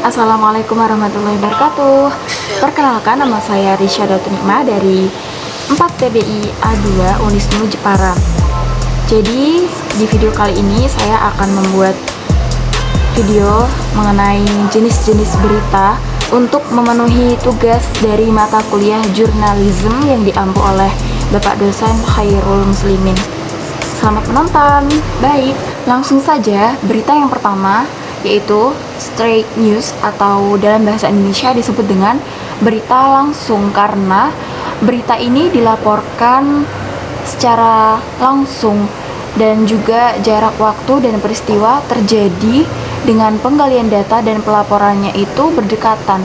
Assalamualaikum warahmatullahi wabarakatuh. Perkenalkan, nama saya Risha Datunima dari 4TBI A2 Unisnu Jepara. Jadi di video kali ini saya akan membuat video mengenai jenis-jenis berita untuk memenuhi tugas dari mata kuliah jurnalisme yang diampu oleh Bapak dosen Khairul Muslimin. Selamat menonton. Baik, langsung saja berita yang pertama, yaitu straight news atau dalam bahasa Indonesia disebut dengan berita langsung karena berita ini dilaporkan secara langsung dan juga jarak waktu dan peristiwa terjadi dengan penggalian data dan pelaporannya itu berdekatan.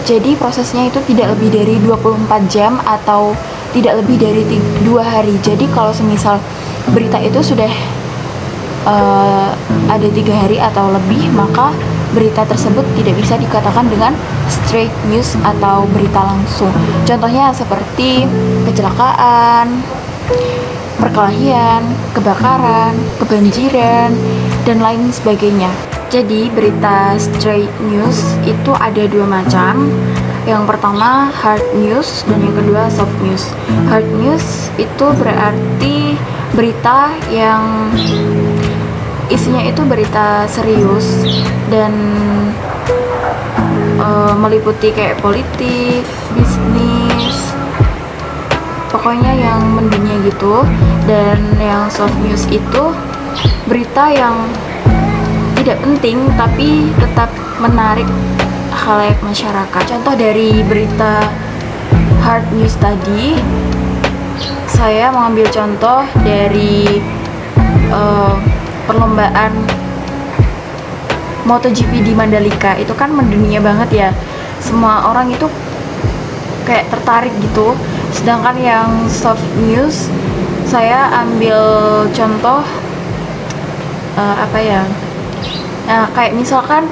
Jadi prosesnya itu tidak lebih dari 24 jam atau tidak lebih dari 2 hari. Jadi kalau semisal berita itu sudah ada 3 hari atau lebih, maka berita tersebut tidak bisa dikatakan dengan straight news atau berita langsung. Contohnya seperti kecelakaan, perkelahian, kebakaran, kebanjiran, dan lain sebagainya. Jadi berita straight news itu ada 2 macam. Yang pertama hard news dan yang kedua soft news. Hard news itu berarti berita yang isinya itu berita serius dan meliputi kayak politik, bisnis, pokoknya yang mendunia gitu. Dan yang soft news itu berita yang tidak penting tapi tetap menarik khalayak masyarakat. Contoh dari berita hard news tadi, saya mengambil contoh dari perlombaan MotoGP di Mandalika. Itu kan mendunia banget ya, semua orang itu kayak tertarik gitu. Sedangkan yang soft news, saya ambil contoh kayak misalkan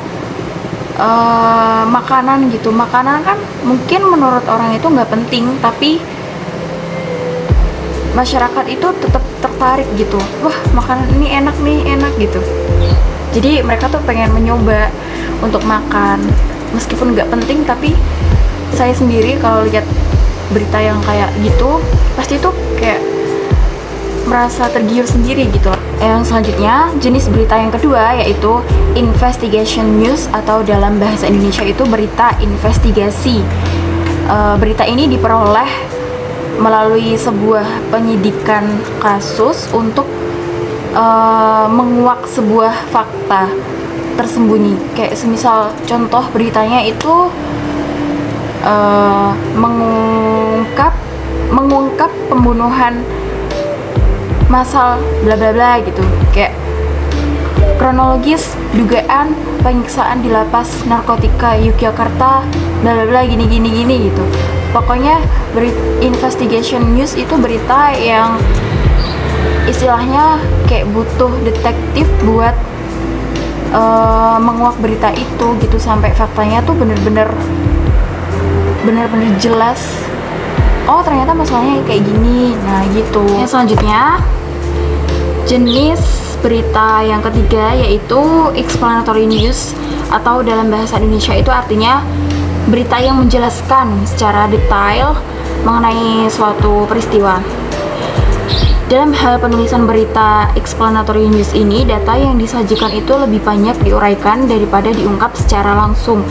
makanan gitu. Makanan kan mungkin menurut orang itu nggak penting, tapi masyarakat itu tetap tertarik gitu. Wah, makanan ini enak gitu. Jadi mereka tuh pengen mencoba untuk makan meskipun nggak penting. Tapi saya sendiri kalau lihat berita yang kayak gitu, pasti tuh kayak merasa tergiur sendiri gitu. Yang selanjutnya, jenis berita yang kedua yaitu investigation news atau dalam bahasa Indonesia itu berita investigasi. Berita ini diperoleh melalui sebuah penyidikan kasus untuk menguak sebuah fakta tersembunyi. Kayak semisal contoh beritanya itu mengungkap pembunuhan massal bla bla bla gitu. Kayak kronologis dugaan penyiksaan di lapas narkotika Yogyakarta bla bla bla gini gitu. Pokoknya investigation news itu berita yang istilahnya kayak butuh detektif buat menguak berita itu gitu sampai faktanya tuh bener-bener jelas. Oh, ternyata masalahnya kayak gini. Nah gitu. Yang selanjutnya, jenis berita yang ketiga yaitu explanatory news atau dalam bahasa Indonesia itu artinya berita yang menjelaskan secara detail mengenai suatu peristiwa. Dalam hal penulisan berita explanatory news ini, data yang disajikan itu lebih banyak diuraikan daripada diungkap secara langsung,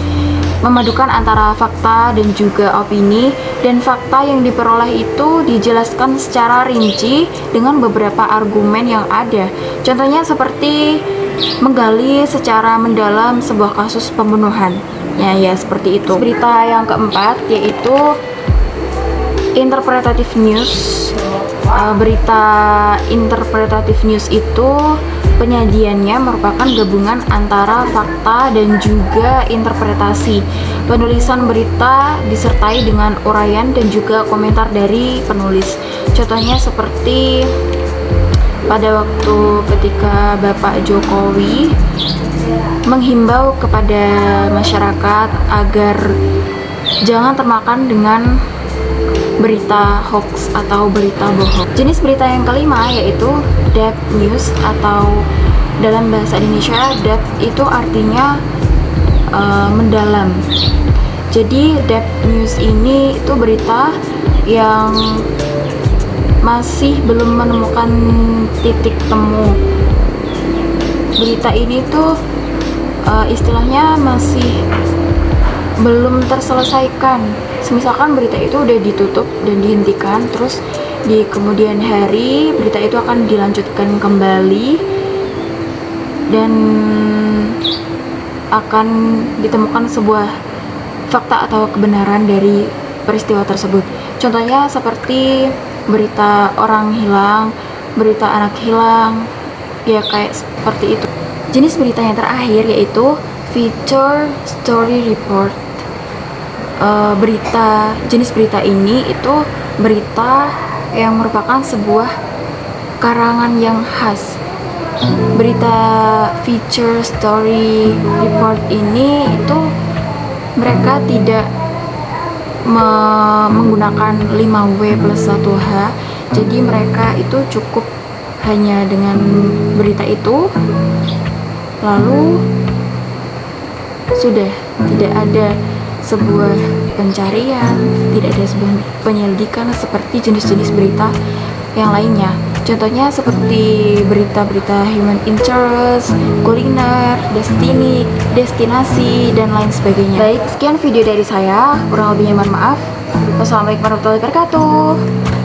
memadukan antara fakta dan juga opini, dan fakta yang diperoleh itu dijelaskan secara rinci dengan beberapa argumen yang ada. Contohnya seperti menggali secara mendalam sebuah kasus pembunuhan. Ya seperti itu. Berita yang keempat yaitu interpretative news. Berita interpretative news itu penyajiannya merupakan gabungan antara fakta dan juga interpretasi. Penulisan berita disertai dengan uraian dan juga komentar dari penulis. Contohnya seperti pada waktu ketika Bapak Jokowi menghimbau kepada masyarakat agar jangan termakan dengan berita hoax atau berita bohong. Jenis berita yang kelima yaitu depth news atau dalam bahasa Indonesia depth itu artinya mendalam. Jadi depth news ini itu berita yang masih belum menemukan titik temu. Berita ini tuh istilahnya masih belum terselesaikan. Misalkan berita itu udah ditutup dan dihentikan, terus di kemudian hari berita itu akan dilanjutkan kembali dan akan ditemukan sebuah fakta atau kebenaran dari peristiwa tersebut. Contohnya seperti berita orang hilang, berita anak hilang, ya kayak seperti itu. Jenis berita yang terakhir yaitu feature story report. Jenis berita ini itu berita yang merupakan sebuah karangan yang khas. Berita feature story report ini itu mereka tidak menggunakan 5W plus 1H, jadi mereka itu cukup hanya dengan berita itu lalu sudah, tidak ada sebuah pencarian, tidak ada sebuah penyelidikan seperti jenis-jenis berita yang lainnya. Contohnya seperti berita-berita human interest, kuliner, destinasi, dan lain sebagainya. Baik, sekian video dari saya. Kurang lebihnya mohon maaf. Wassalamualaikum warahmatullahi wabarakatuh.